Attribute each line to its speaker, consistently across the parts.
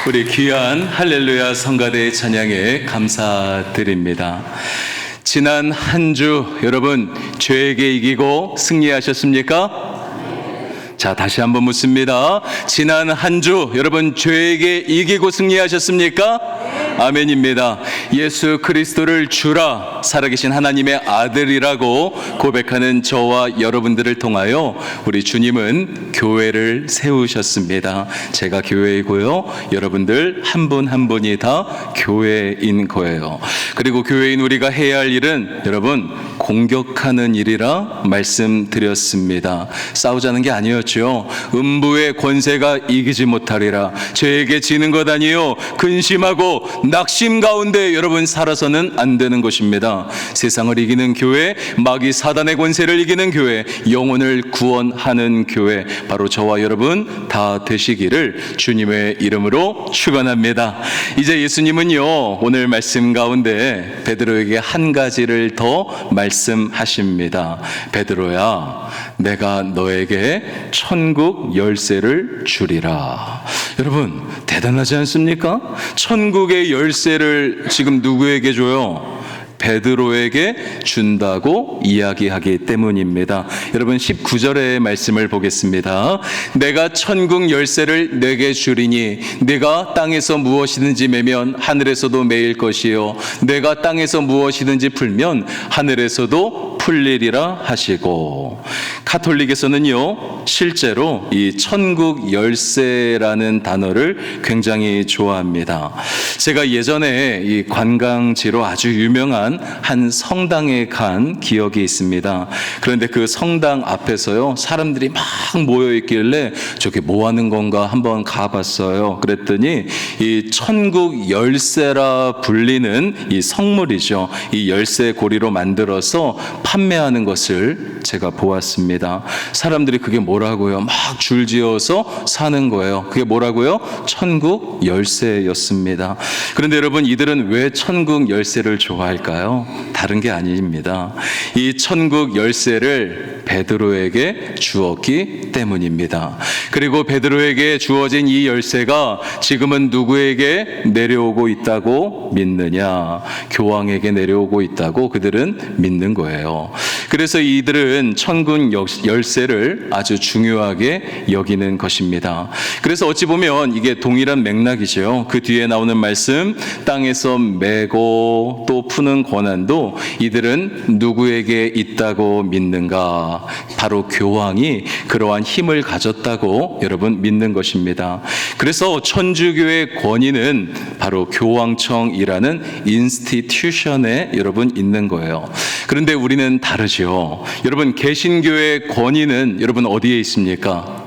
Speaker 1: 우리 귀한 할렐루야 성가대 찬양에 감사드립니다. 지난 한 주 여러분 죄에게 이기고 승리하셨습니까? 자, 다시 한번 묻습니다. 지난 한 주 여러분 죄에게 이기고 승리하셨습니까? 아멘입니다. 예수 그리스도를 주라 살아계신 하나님의 아들이라고 고백하는 저와 여러분들을 통하여 우리 주님은 교회를 세우셨습니다. 제가 교회이고요, 여러분들 한 분 한 분이 다 교회인 거예요. 그리고 교회인 우리가 해야 할 일은 여러분 공격하는 일이라 말씀드렸습니다. 싸우자는 게 아니었죠. 음부의 권세가 이기지 못하리라. 죄에게 지는 것 아니요 근심하고 낙심 가운데 여러분 살아서는 안 되는 것입니다. 세상을 이기는 교회, 마귀 사단의 권세를 이기는 교회, 영혼을 구원하는 교회, 바로 저와 여러분 다 되시기를 주님의 이름으로 축원합니다. 이제 예수님은요 오늘 말씀 가운데 베드로에게 한 가지를 더 말씀하십니다. 베드로야, 내가 너에게 천국 열쇠를 주리라. 여러분 대단하지 않습니까? 천국의 열쇠를 지금 누구에게 줘요? 베드로에게 준다고 이야기하기 때문입니다. 여러분 19절의 말씀을 보겠습니다. 내가 천국 열쇠를 내게 주리니 네가 땅에서 무엇이든지 매면 하늘에서도 매일 것이요 내가 땅에서 무엇이든지 풀면 하늘에서도 풀리리라 하시고, 카톨릭에서는요 실제로 이 천국 열쇠라는 단어를 굉장히 좋아합니다. 제가 예전에 이 관광지로 아주 유명한 한 성당에 간 기억이 있습니다. 그런데 그 성당 앞에서요 사람들이 막 모여 있길래 저게 뭐 하는 건가 한번 가봤어요. 그랬더니 이 천국 열쇠라 불리는 이 성물이죠, 이 열쇠 고리로 만들어서 판매하는 것을 제가 보았습니다. 사람들이 그게 뭐라고요? 막 줄지어서 사는 거예요. 그게 뭐라고요? 천국 열쇠였습니다. 그런데 여러분 이들은 왜 천국 열쇠를 좋아할까요? 다른 게 아닙니다. 이 천국 열쇠를 베드로에게 주었기 때문입니다. 그리고 베드로에게 주어진 이 열쇠가 지금은 누구에게 내려오고 있다고 믿느냐? 교황에게 내려오고 있다고 그들은 믿는 거예요. 그래서 이들은 천국 열쇠를 아주 중요하게 여기는 것입니다. 그래서 어찌 보면 이게 동일한 맥락이죠. 그 뒤에 나오는 말씀, 땅에서 메고 또 푸는 권한도 이들은 누구에게 있다고 믿는가? 바로 교황이 그러한 힘을 가졌다고 여러분 믿는 것입니다. 그래서 천주교의 권위는 바로 교황청이라는 인스티튜션에 여러분 있는 거예요. 그런데 우리는 다르죠. 여러분 개신교의 권위는 여러분 어디에 있습니까?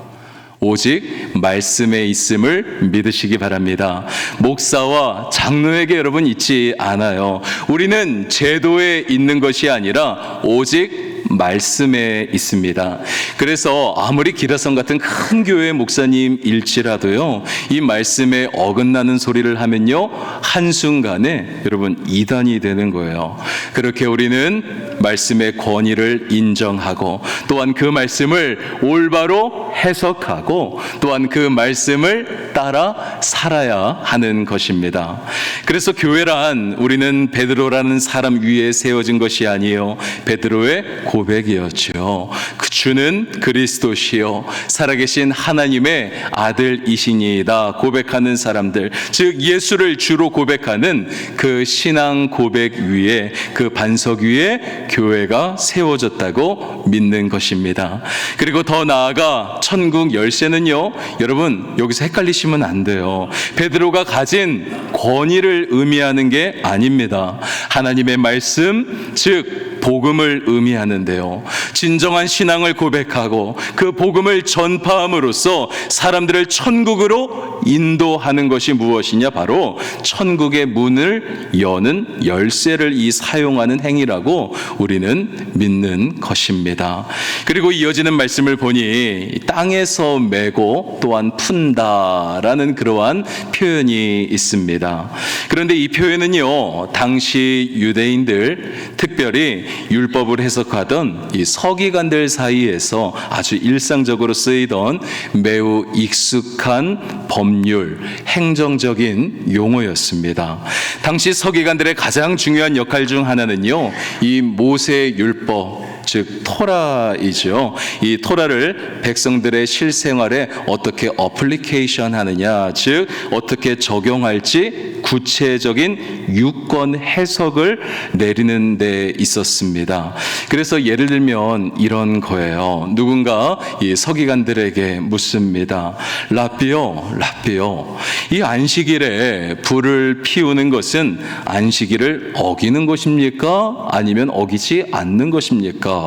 Speaker 1: 오직 말씀에 있음을 믿으시기 바랍니다. 목사와 장로에게 여러분 있지 않아요. 우리는 제도에 있는 것이 아니라 오직 말씀에 있습니다. 그래서 아무리 기라성 같은 큰 교회 목사님일지라도요 이 말씀에 어긋나는 소리를 하면요 한순간에 여러분 이단이 되는 거예요. 그렇게 우리는 말씀의 권위를 인정하고 또한 그 말씀을 올바로 해석하고 또한 그 말씀을 따라 살아야 하는 것입니다. 그래서 교회란 우리는 베드로라는 사람 위에 세워진 것이 아니에요. 베드로의 고백이었죠. 그 주는 그리스도시요 살아계신 하나님의 아들이시니이다 고백하는 사람들, 즉 예수를 주로 고백하는 그 신앙 고백 위에, 그 반석 위에 교회가 세워졌다고 믿는 것입니다. 그리고 더 나아가 천국 열쇠는요 여러분 여기서 헷갈리시면 안 돼요. 베드로가 가진 권위를 의미하는 게 아닙니다. 하나님의 말씀, 즉 복음을 의미하는데요. 진정한 신앙을 고백하고 그 복음을 전파함으로써 사람들을 천국으로 인도하는 것이 무엇이냐? 바로 천국의 문을 여는 열쇠를 사용하는 행위라고 우리는 믿는 것입니다. 그리고 이어지는 말씀을 보니 땅에서 메고 또한 푼다라는 그러한 표현이 있습니다. 그런데 이 표현은요 당시 유대인들, 특별히 율법을 해석하던 이 서기관들 사이에서 아주 일상적으로 쓰이던 매우 익숙한 법률, 행정적인 용어였습니다. 당시 서기관들의 가장 중요한 역할 중 하나는요, 이 모세 율법, 즉 토라이죠. 이 토라를 백성들의 실생활에 어떻게 어플리케이션 하느냐, 즉 어떻게 적용할지 구체적인 유권 해석을 내리는 데 있었습니다. 그래서 예를 들면 이런 거예요. 누군가 이 서기관들에게 묻습니다. 라삐요, 이 안식일에 불을 피우는 것은 안식일을 어기는 것입니까? 아니면 어기지 않는 것입니까?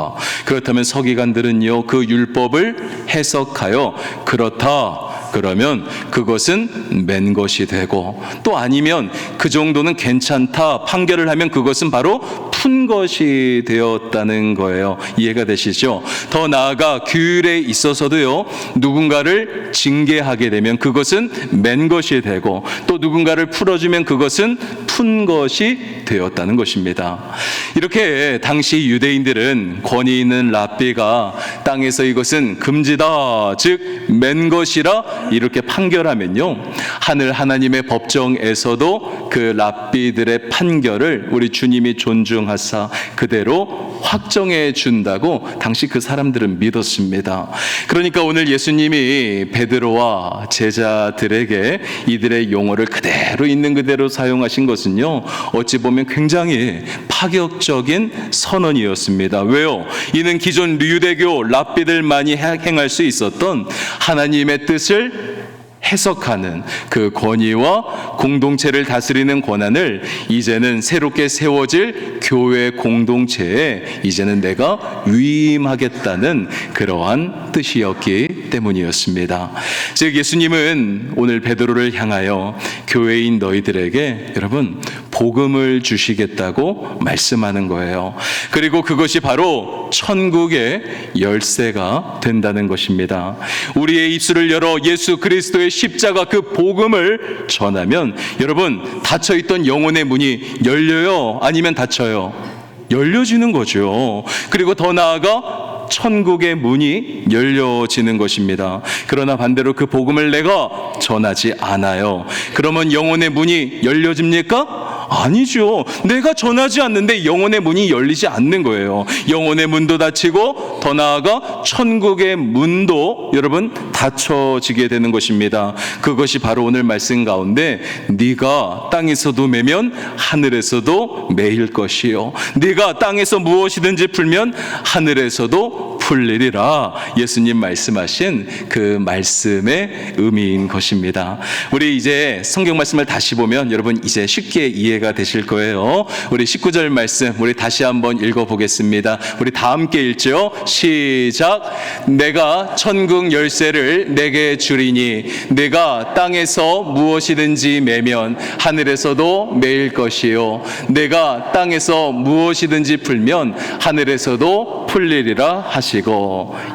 Speaker 1: 그렇다면 서기관들은요, 그 율법을 해석하여 그렇다 그러면 그것은 맨 것이 되고, 또 아니면 그 정도는 괜찮다 판결을 하면 그것은 바로 푼 것이 되었다는 거예요. 이해가 되시죠? 더 나아가 규율에 있어서도요, 누군가를 징계하게 되면 그것은 맨 것이 되고, 또 누군가를 풀어주면 그것은 푼 것이 되었다는 것입니다. 이렇게 당시 유대인들은 권위 있는 랍비가 땅에서 이것은 금지다, 즉 맨 것이라 이렇게 판결하면요, 하늘 하나님의 법정에서도 그 랍비들의 판결을 우리 주님이 존중하사 그대로 확정해 준다고 당시 그 사람들은 믿었습니다. 그러니까 오늘 예수님이 베드로와 제자들에게 이들의 용어를 그대로 있는 그대로 사용하신 것은요, 어찌 보면 굉장히 파격적인 선언이었습니다. 왜요? 이는 기존 유대교 랍비들만이 행할 수 있었던 하나님의 뜻을 해석하는 그 권위와 공동체를 다스리는 권한을 이제는 새롭게 세워질 교회 공동체에 이제는 내가 위임하겠다는 그러한 뜻이었기 때문이었습니다. 즉 예수님은 오늘 베드로를 향하여 교회인 너희들에게 여러분 복음을 주시겠다고 말씀하는 거예요. 그리고 그것이 바로 천국의 열쇠가 된다는 것입니다. 우리의 입술을 열어 예수 그리스도의 십자가 그 복음을 전하면 여러분 닫혀있던 영혼의 문이 열려요? 아니면 닫혀요? 열려지는 거죠. 그리고 더 나아가 천국의 문이 열려지는 것입니다. 그러나 반대로 그 복음을 내가 전하지 않아요. 그러면 영혼의 문이 열려집니까? 아니죠. 내가 전하지 않는데 영혼의 문이 열리지 않는 거예요. 영혼의 문도 닫히고 더 나아가 천국의 문도 여러분 닫혀지게 되는 것입니다. 그것이 바로 오늘 말씀 가운데 네가 땅에서도 매면 하늘에서도 매일 것이요, 네가 땅에서 무엇이든지 풀면 하늘에서도 풀리리라, 예수님 말씀하신 그 말씀의 의미인 것입니다. 우리 이제 성경 말씀을 다시 보면 여러분 이제 쉽게 이해가 되실 거예요. 우리 19절 말씀 우리 다시 한번 읽어보겠습니다. 우리 다 함께 읽죠. 시작. 내가 천국 열쇠를 내게 주리니 내가 땅에서 무엇이든지 매면 하늘에서도 매일 것이요, 내가 땅에서 무엇이든지 풀면 하늘에서도 풀리리라 하시고.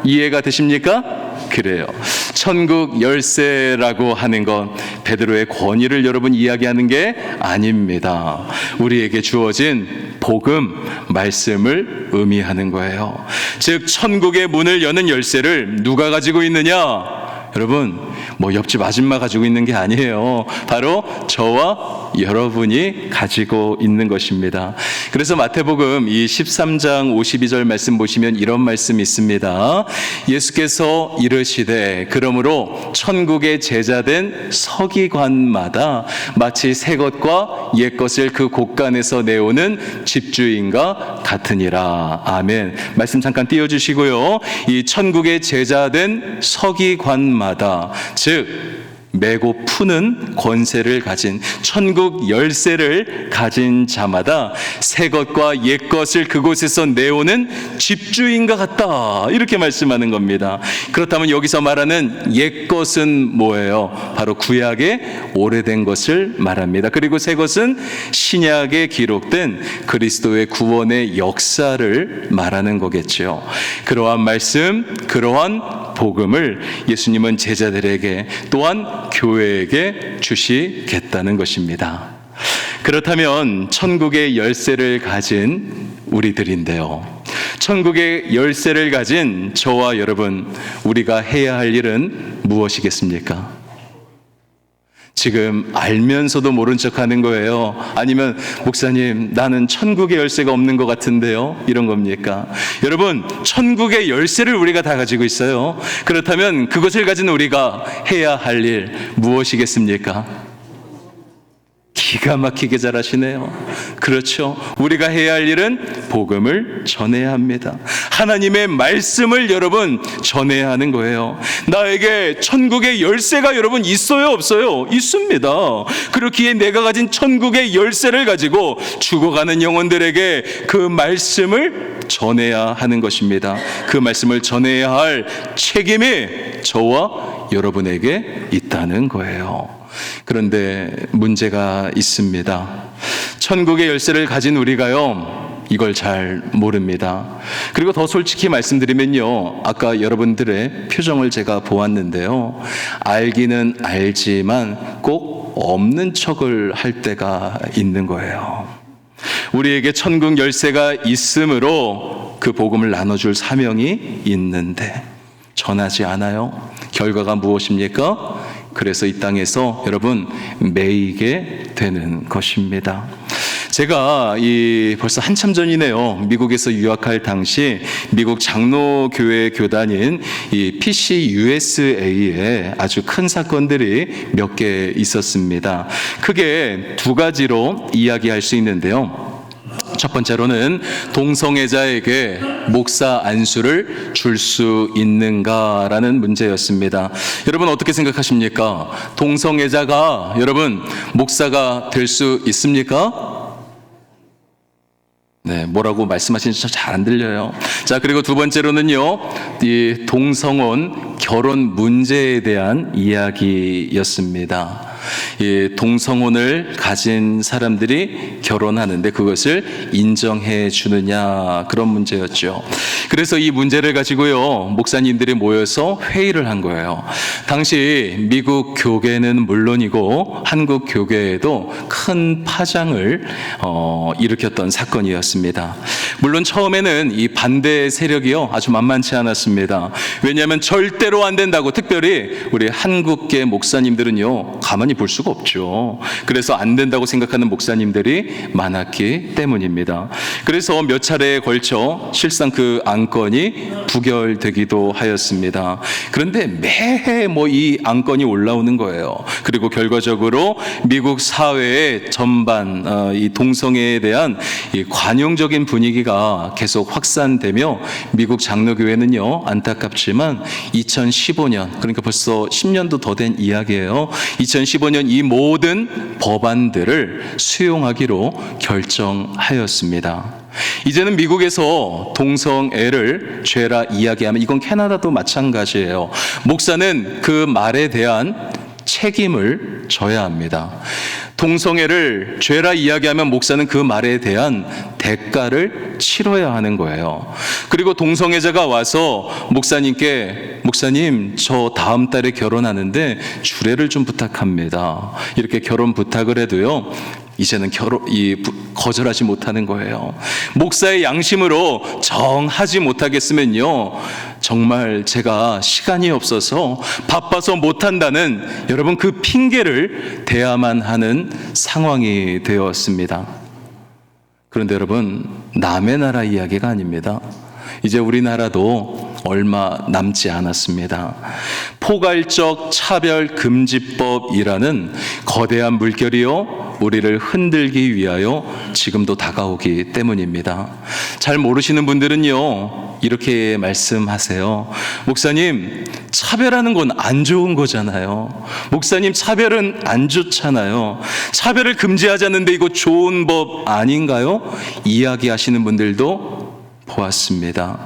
Speaker 1: 이해가 되십니까? 그래요. 천국 열쇠라고 하는 건 베드로의 권위를 여러분 이야기하는 게 아닙니다. 우리에게 주어진 복음, 말씀을 의미하는 거예요. 즉 천국의 문을 여는 열쇠를 누가 가지고 있느냐? 여러분 뭐 옆집 아줌마 가지고 있는 게 아니에요. 바로 저와 여러분이 가지고 있는 것입니다. 그래서 마태복음 이 13장 52절 말씀 보시면 이런 말씀이 있습니다. 예수께서 이르시되 그러므로 천국의 제자된 서기관마다 마치 새 것과 옛 것을 그 곳간에서 내오는 집주인과 같으니라. 아멘. 말씀 잠깐 띄워주시고요. 이 천국의 제자된 서기관마다, 즉 매고 푸는 권세를 가진, 천국 열쇠를 가진 자마다 새 것과 옛 것을 그곳에서 내오는 집주인과 같다, 이렇게 말씀하는 겁니다. 그렇다면 여기서 말하는 옛 것은 뭐예요? 바로 구약의 오래된 것을 말합니다. 그리고 새 것은 신약에 기록된 그리스도의 구원의 역사를 말하는 거겠죠. 그러한 말씀, 그러한 복음을 예수님은 제자들에게 또한 교회에게 주시겠다는 것입니다. 그렇다면 천국의 열쇠를 가진 우리들인데요. 천국의 열쇠를 가진 저와 여러분, 우리가 해야 할 일은 무엇이겠습니까? 지금 알면서도 모른 척 하는 거예요? 아니면 목사님, 나는 천국의 열쇠가 없는 것 같은데요? 이런 겁니까? 여러분, 천국의 열쇠를 우리가 다 가지고 있어요. 그렇다면 그것을 가진 우리가 해야 할 일 무엇이겠습니까? 기가 막히게 잘하시네요. 그렇죠. 우리가 해야 할 일은 복음을 전해야 합니다. 하나님의 말씀을 여러분 전해야 하는 거예요. 나에게 천국의 열쇠가 여러분 있어요, 없어요? 있습니다. 그렇기에 내가 가진 천국의 열쇠를 가지고 죽어가는 영혼들에게 그 말씀을 전해야 하는 것입니다. 그 말씀을 전해야 할 책임이 저와 여러분에게 있다는 거예요. 그런데 문제가 있습니다. 천국의 열쇠를 가진 우리가요, 이걸 잘 모릅니다. 그리고 더 솔직히 말씀드리면요, 아까 여러분들의 표정을 제가 보았는데요, 알기는 알지만 꼭 없는 척을 할 때가 있는 거예요. 우리에게 천국 열쇠가 있으므로 그 복음을 나눠줄 사명이 있는데 전하지 않아요. 결과가 무엇입니까? 그래서 이 땅에서 여러분 매이게 되는 것입니다. 제가 벌써 한참 전이네요. 미국에서 유학할 당시 미국 장로교회 교단인 이 PCUSA에 아주 큰 사건들이 몇 개 있었습니다. 크게 두 가지로 이야기할 수 있는데요. 첫 번째로는 동성애자에게 목사 안수를 줄 수 있는가라는 문제였습니다. 여러분 어떻게 생각하십니까? 동성애자가 여러분 목사가 될 수 있습니까? 네, 뭐라고 말씀하시는지 잘 안 들려요. 자, 그리고 두 번째로는요, 이 동성혼 결혼 문제에 대한 이야기였습니다. 이 동성혼을 가진 사람들이 결혼하는데 그것을 인정해 주느냐, 그런 문제였죠. 그래서 이 문제를 가지고요, 목사님들이 모여서 회의를 한 거예요. 당시 미국 교계는 물론이고 한국 교계에도 큰 파장을 일으켰던 사건이었습니다. 물론 처음에는 이 반대 세력이요, 아주 만만치 않았습니다. 왜냐하면 절대로 안 된다고, 특별히 우리 한국계 목사님들은요 가만히 볼 수가 없죠. 그래서 안 된다고 생각하는 목사님들이 많았기 때문입니다. 그래서 몇 차례에 걸쳐 실상 그 안건이 부결되기도 하였습니다. 그런데 매해 이 안건이 올라오는 거예요. 그리고 결과적으로 미국 사회의 전반 이 동성애에 대한 이 관용적인 분위기가 계속 확산되며 미국 장로교회는요, 안타깝지만 2015년, 그러니까 벌써 10년도 더 된 이야기예요. 2015년 이 모든 법안들을 수용하기로 결정하였습니다. 이제는 미국에서 동성애를 죄라 이야기하면, 이건 캐나다도 마찬가지예요. 목사는 그 말에 대한 책임을 져야 합니다. 동성애를 죄라 이야기하면 목사는 그 말에 대한 대가를 치러야 하는 거예요. 그리고 동성애자가 와서 목사님께, 목사님 저 다음 달에 결혼하는데 주례를 좀 부탁합니다, 이렇게 결혼 부탁을 해도요, 이제는 거절하지 못하는 거예요. 목사의 양심으로 정하지 못하겠으면요, 정말 제가 시간이 없어서 바빠서 못한다는 여러분 그 핑계를 대야만 하는 상황이 되었습니다. 그런데 여러분, 남의 나라 이야기가 아닙니다. 이제 우리나라도 얼마 남지 않았습니다. 포괄적 차별금지법이라는 거대한 물결이요, 우리를 흔들기 위하여 지금도 다가오기 때문입니다. 잘 모르시는 분들은요, 이렇게 말씀하세요. 목사님, 차별하는 건 안 좋은 거잖아요. 목사님, 차별은 안 좋잖아요. 차별을 금지하자는데 이거 좋은 법 아닌가요? 이야기하시는 분들도 보았습니다.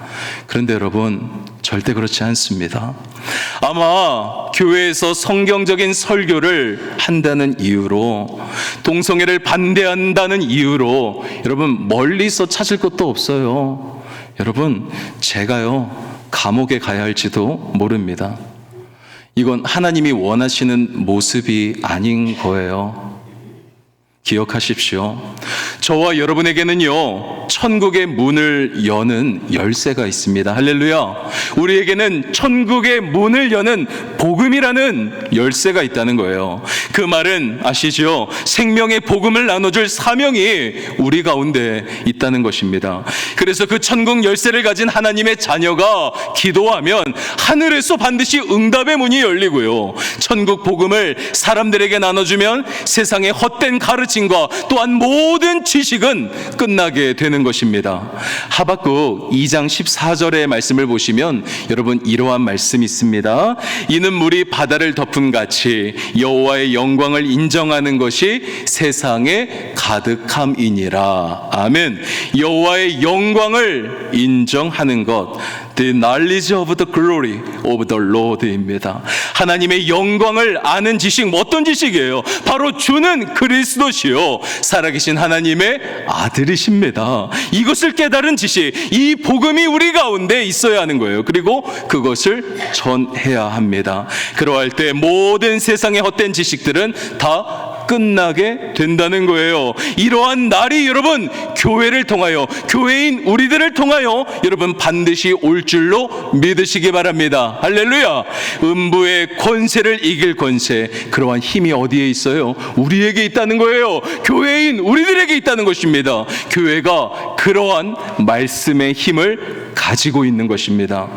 Speaker 1: 그런데 여러분, 절대 그렇지 않습니다. 아마 교회에서 성경적인 설교를 한다는 이유로, 동성애를 반대한다는 이유로 여러분 멀리서 찾을 것도 없어요. 여러분, 제가요 감옥에 가야 할지도 모릅니다. 이건 하나님이 원하시는 모습이 아닌 거예요. 기억하십시오. 저와 여러분에게는요, 천국의 문을 여는 열쇠가 있습니다. 할렐루야. 우리에게는 천국의 문을 여는 복음이라는 열쇠가 있다는 거예요. 그 말은 아시죠? 생명의 복음을 나눠줄 사명이 우리 가운데 있다는 것입니다. 그래서 그 천국 열쇠를 가진 하나님의 자녀가 기도하면 하늘에서 반드시 응답의 문이 열리고요, 천국 복음을 사람들에게 나눠주면 세상의 헛된 가르침과 또한 모든 지식은 끝나게 되는 것입니다. 하박국 2장 14절의 말씀을 보시면 여러분, 이러한 말씀이 있습니다. 이는 물이 바다를 덮음 같이 여호와의 영광을 인정하는 것이 세상에 가득함이니라. 아멘. 여호와의 영광을 인정하는 것, The knowledge of the glory of the Lord입니다. 하나님의 영광을 아는 지식, 어떤 지식이에요? 바로 주는 그리스도시요 살아계신 하나님의 아들이십니다. 이것을 깨달은 지식, 이 복음이 우리 가운데 있어야 하는 거예요. 그리고 그것을 전해야 합니다. 그러할 때 모든 세상의 헛된 지식들은 다 끝나게 된다는 거예요. 이러한 날이 여러분, 교회를 통하여, 교회인 우리들을 통하여 여러분 반드시 올 줄로 믿으시기 바랍니다. 할렐루야. 음부의 권세를 이길 권세, 그러한 힘이 어디에 있어요? 우리에게 있다는 거예요. 교회인 우리들에게 있다는 것입니다. 교회가 그러한 말씀의 힘을 가지고 있는 것입니다.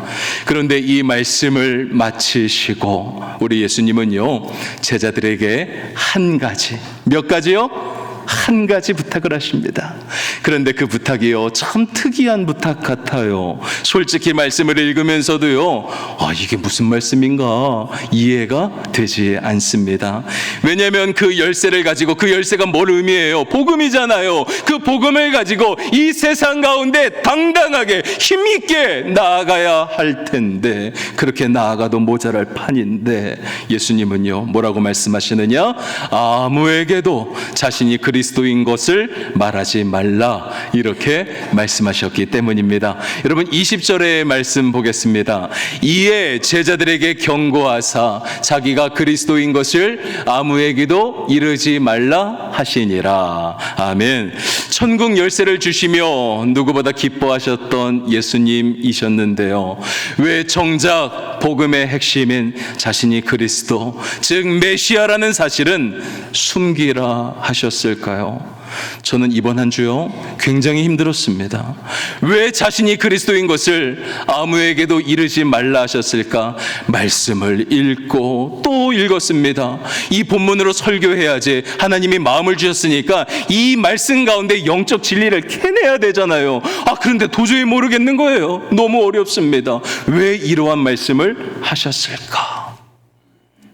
Speaker 1: 그런데 이 말씀을 마치시고 우리 예수님은요, 제자들에게 한 가지, 몇 가지요? 한 가지 부탁을 하십니다. 그런데 그 부탁이요, 참 특이한 부탁 같아요. 솔직히 말씀을 읽으면서도요, 이게 무슨 말씀인가 이해가 되지 않습니다. 왜냐하면 그 열쇠를 가지고, 그 열쇠가 뭘 의미해요? 복음이잖아요. 그 복음을 가지고 이 세상 가운데 당당하게 힘있게 나아가야 할 텐데, 그렇게 나아가도 모자랄 판인데 예수님은요, 뭐라고 말씀하시느냐? 아무에게도 자신이 그리스도인 것을 말하지 말라, 이렇게 말씀하셨기 때문입니다. 여러분, 20절의 말씀 보겠습니다. 이에 제자들에게 경고하사 자기가 그리스도인 것을 아무에게도 이르지 말라 하시니라. 아멘. 천국 열쇠를 주시며 누구보다 기뻐하셨던 예수님이셨는데요, 왜 정작 복음의 핵심인 자신이 그리스도, 즉 메시아라는 사실은 숨기라 하셨을까요? 저는 이번 한 주요, 굉장히 힘들었습니다. 왜 자신이 그리스도인 것을 아무에게도 이르지 말라 하셨을까? 말씀을 읽고 또 읽었습니다. 이 본문으로 설교해야지, 하나님이 마음을 주셨으니까 이 말씀 가운데 영적 진리를 캐내야 되잖아요. 그런데 도저히 모르겠는 거예요. 너무 어렵습니다. 왜 이러한 말씀을 하셨을까?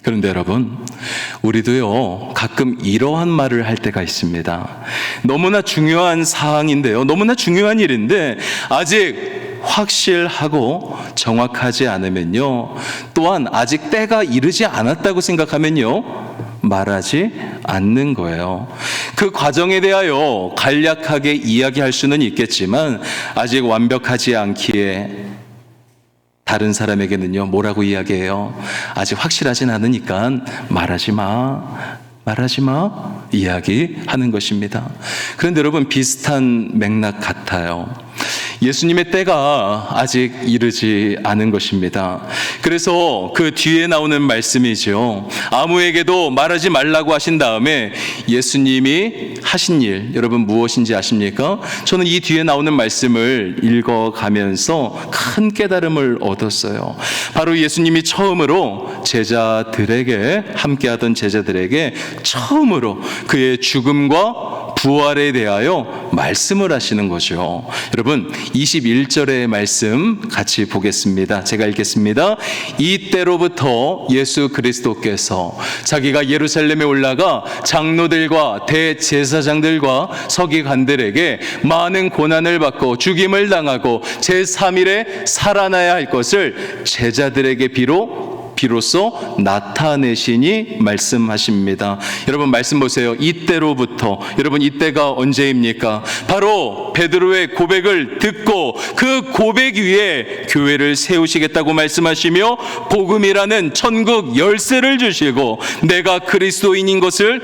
Speaker 1: 그런데 여러분, 우리도요, 가끔 이러한 말을 할 때가 있습니다. 너무나 중요한 사항인데요, 너무나 중요한 일인데 아직 확실하고 정확하지 않으면요, 또한 아직 때가 이르지 않았다고 생각하면요, 말하지 않는 거예요. 그 과정에 대하여 간략하게 이야기할 수는 있겠지만 아직 완벽하지 않기에 다른 사람에게는요, 뭐라고 이야기해요? 아직 확실하진 않으니까 말하지 마 이야기하는 것입니다. 그런데 여러분, 비슷한 맥락 같아요. 예수님의 때가 아직 이르지 않은 것입니다. 그래서 그 뒤에 나오는 말씀이죠. 아무에게도 말하지 말라고 하신 다음에 예수님이 하신 일, 여러분 무엇인지 아십니까? 저는 이 뒤에 나오는 말씀을 읽어가면서 큰 깨달음을 얻었어요. 바로 예수님이 처음으로 제자들에게, 함께하던 제자들에게 처음으로 그의 죽음과 부활에 대하여 말씀을 하시는 거죠. 여러분, 21절의 말씀 같이 보겠습니다. 제가 읽겠습니다. 이때로부터 예수 그리스도께서 자기가 예루살렘에 올라가 장로들과 대제사장들과 서기관들에게 많은 고난을 받고 죽임을 당하고 제3일에 살아나야 할 것을 제자들에게 비로소 나타내시니 말씀하십니다. 여러분 말씀 보세요. 이때로부터, 여러분 이때가 언제입니까? 바로 베드로의 고백을 듣고 그 고백 위에 교회를 세우시겠다고 말씀하시며 복음이라는 천국 열쇠를 주시고 내가 그리스도인 것을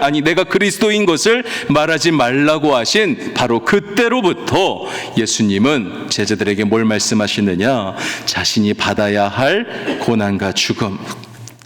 Speaker 1: 말하지 말라고 하신 바로 그때로부터 예수님은 제자들에게 뭘 말씀하시느냐? 자신이 받아야 할 고난과 죽음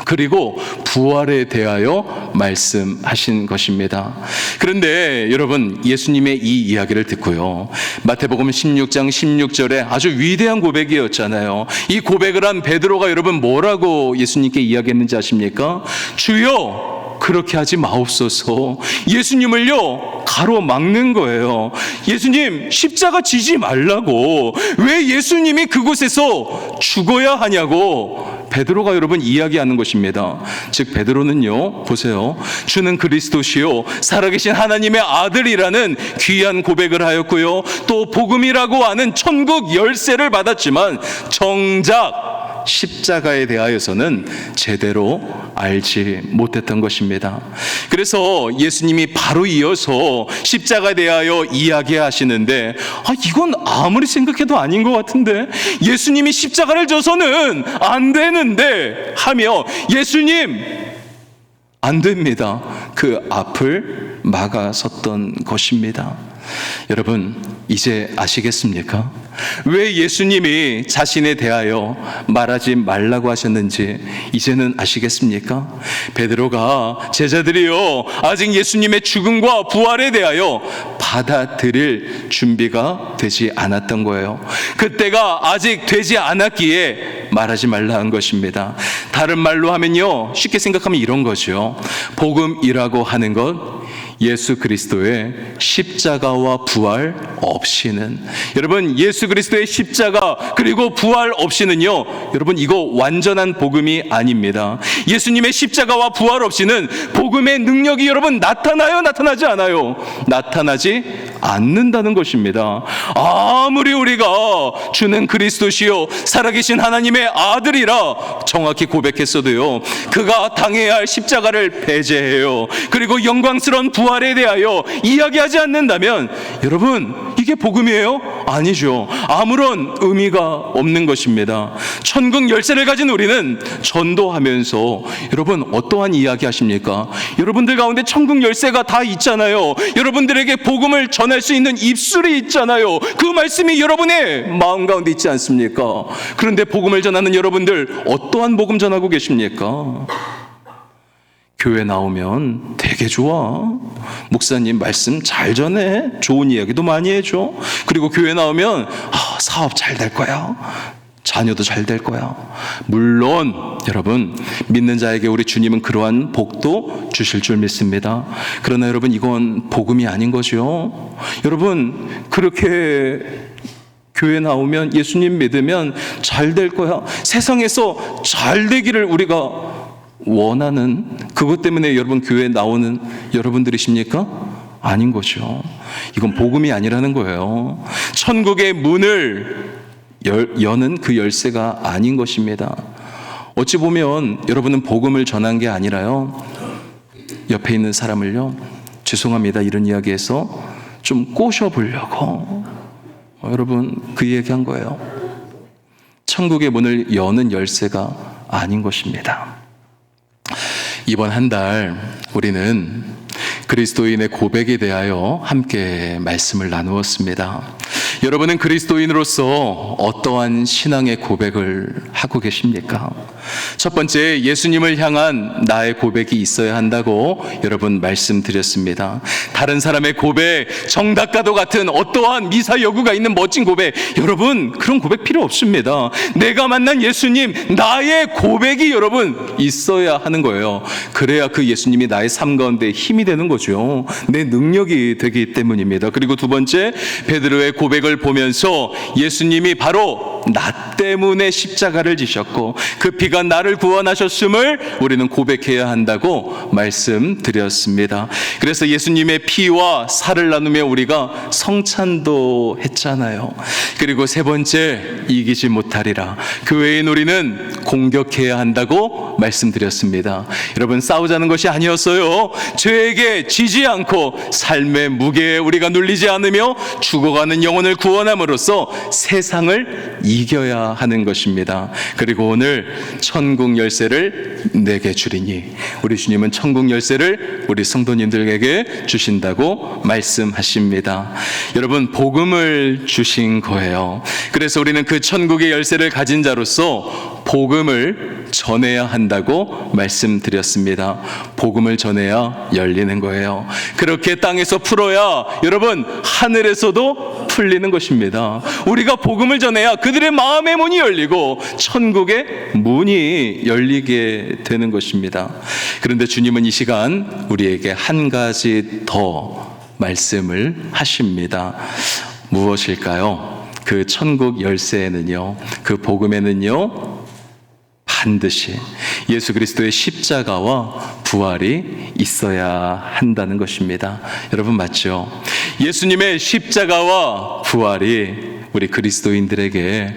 Speaker 1: 그리고 부활에 대하여 말씀하신 것입니다. 그런데 여러분 예수님의 이 이야기를 듣고요, 마태복음 16장 16절에 아주 위대한 고백이었잖아요. 이 고백을 한 베드로가 여러분 뭐라고 예수님께 이야기했는지 아십니까? 주여 그렇게 하지 마옵소서. 예수님을요 가로막는 거예요. 예수님 십자가 지지 말라고. 왜 예수님이 그곳에서 죽어야 하냐고 베드로가 여러분 이야기하는 것입니다. 즉 베드로는요, 보세요, 주는 그리스도시요 살아계신 하나님의 아들이라는 귀한 고백을 하였고요, 또 복음이라고 하는 천국 열쇠를 받았지만 정작 십자가에 대하여서는 제대로 알지 못했던 것입니다. 그래서 예수님이 바로 이어서 십자가에 대하여 이야기하시는데 이건 아무리 생각해도 아닌 것 같은데, 예수님이 십자가를 져서는 안 되는데 하며 예수님 안 됩니다. 그 앞을 막아섰던 것입니다. 여러분 이제 아시겠습니까? 왜 예수님이 자신에 대하여 말하지 말라고 하셨는지 이제는 아시겠습니까? 베드로가 제자들이요 아직 예수님의 죽음과 부활에 대하여 받아들일 준비가 되지 않았던 거예요. 그때가 아직 되지 않았기에 말하지 말라 한 것입니다. 다른 말로 하면요, 쉽게 생각하면 이런 거죠. 복음이라고 하는 것, 예수 그리스도의 십자가와 부활 없이는, 여러분 예수 그리스도의 십자가 그리고 부활 없이는요, 여러분 이거 완전한 복음이 아닙니다. 예수님의 십자가와 부활 없이는 복음의 능력이 여러분 나타나요? 나타나지 않아요? 나타나지 않는다는 것입니다. 아무리 우리가 주는 그리스도시요 살아계신 하나님의 아들이라 정확히 고백했어도요, 그가 당해야 할 십자가를 배제해요. 그리고 영광스러운 부활에 대하여 이야기하지 않는다면 여러분 이게 복음이에요? 아니죠. 아무런 의미가 없는 것입니다. 천국 열쇠를 가진 우리는 전도하면서 여러분 어떠한 이야기 하십니까? 여러분들 가운데 천국 열쇠가 다 있잖아요. 여러분들에게 복음을 전할 수 있는 입술이 있잖아요. 그 말씀이 여러분의 마음 가운데 있지 않습니까? 그런데 복음을 전하는 여러분들 어떠한 복음 전하고 계십니까? 교회 나오면 되게 좋아. 목사님 말씀 잘 전해. 좋은 이야기도 많이 해줘. 그리고 교회 나오면 사업 잘 될 거야. 자녀도 잘 될 거야. 물론 여러분 믿는 자에게 우리 주님은 그러한 복도 주실 줄 믿습니다. 그러나 여러분 이건 복음이 아닌 거죠. 여러분 그렇게 교회 나오면 예수님 믿으면 잘 될 거야. 세상에서 잘 되기를 우리가 원하는 그것 때문에 여러분 교회에 나오는 여러분들이십니까? 아닌 거죠. 이건 복음이 아니라는 거예요. 천국의 문을 여는 그 열쇠가 아닌 것입니다. 어찌 보면 여러분은 복음을 전한 게 아니라요, 옆에 있는 사람을요, 죄송합니다 이런 이야기해서 좀 꼬셔보려고 여러분 그 얘기한 거예요. 천국의 문을 여는 열쇠가 아닌 것입니다. 이번 한 달 우리는 그리스도인의 고백에 대하여 함께 말씀을 나누었습니다. 여러분은 그리스도인으로서 어떠한 신앙의 고백을 하고 계십니까? 첫 번째, 예수님을 향한 나의 고백이 있어야 한다고 여러분 말씀드렸습니다. 다른 사람의 고백, 정답과도 같은 어떠한 미사 여구가 있는 멋진 고백, 여러분 그런 고백 필요 없습니다. 내가 만난 예수님, 나의 고백이 여러분 있어야 하는 거예요. 그래야 그 예수님이 나의 삶 가운데 힘이 되는 거죠. 내 능력이 되기 때문입니다. 그리고 두 번째, 베드로의 고백을 보면서 예수님이 바로 나 때문에 십자가를 지셨고 그 피가 나를 구원하셨음을 우리는 고백해야 한다고 말씀드렸습니다. 그래서 예수님의 피와 살을 나누며 우리가 성찬도 했잖아요. 그리고 세 번째, 이기지 못하리라. 그 외엔 우리는 공격해야 한다고 말씀드렸습니다. 여러분, 싸우자는 것이 아니었어요. 죄에게 지지 않고 삶의 무게에 우리가 눌리지 않으며 죽어가는 영혼을 구원함으로써 세상을 이겨야 하는 것입니다. 그리고 오늘 천국 열쇠를 내게 주리니, 우리 주님은 천국 열쇠를 우리 성도님들에게 주신다고 말씀하십니다. 여러분, 복음을 주신 거예요. 그래서 우리는 그 천국의 열쇠를 가진 자로서 복음을 전해야 한다고 말씀드렸습니다. 복음을 전해야 열리는 거예요. 그렇게 땅에서 풀어야 여러분 하늘에서도 풀리는 것입니다. 우리가 복음을 전해야 그들의 마음의 문이 열리고 천국의 문이 열리게 되는 것입니다. 그런데 주님은 이 시간 우리에게 한 가지 더 말씀을 하십니다. 무엇일까요? 그 천국 열쇠에는요, 그 복음에는요, 반드시 예수 그리스도의 십자가와 부활이 있어야 한다는 것입니다. 여러분, 맞죠? 예수님의 십자가와 부활이 우리 그리스도인들에게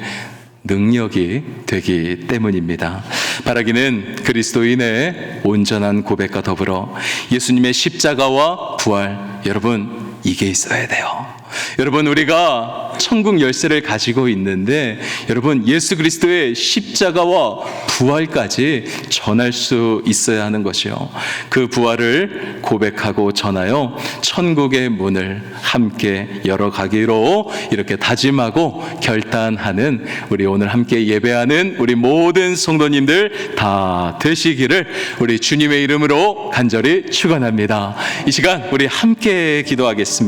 Speaker 1: 능력이 되기 때문입니다. 바라기는 그리스도인의 온전한 고백과 더불어 예수님의 십자가와 부활, 여러분, 이게 있어야 돼요. 여러분, 우리가 천국 열쇠를 가지고 있는데 여러분, 예수 그리스도의 십자가와 부활까지 전할 수 있어야 하는 것이요, 그 부활을 고백하고 전하여 천국의 문을 함께 열어가기로 이렇게 다짐하고 결단하는 우리 오늘 함께 예배하는 우리 모든 성도님들 다 되시기를 우리 주님의 이름으로 간절히 축원합니다. 이 시간 우리 함께 기도하겠습니다.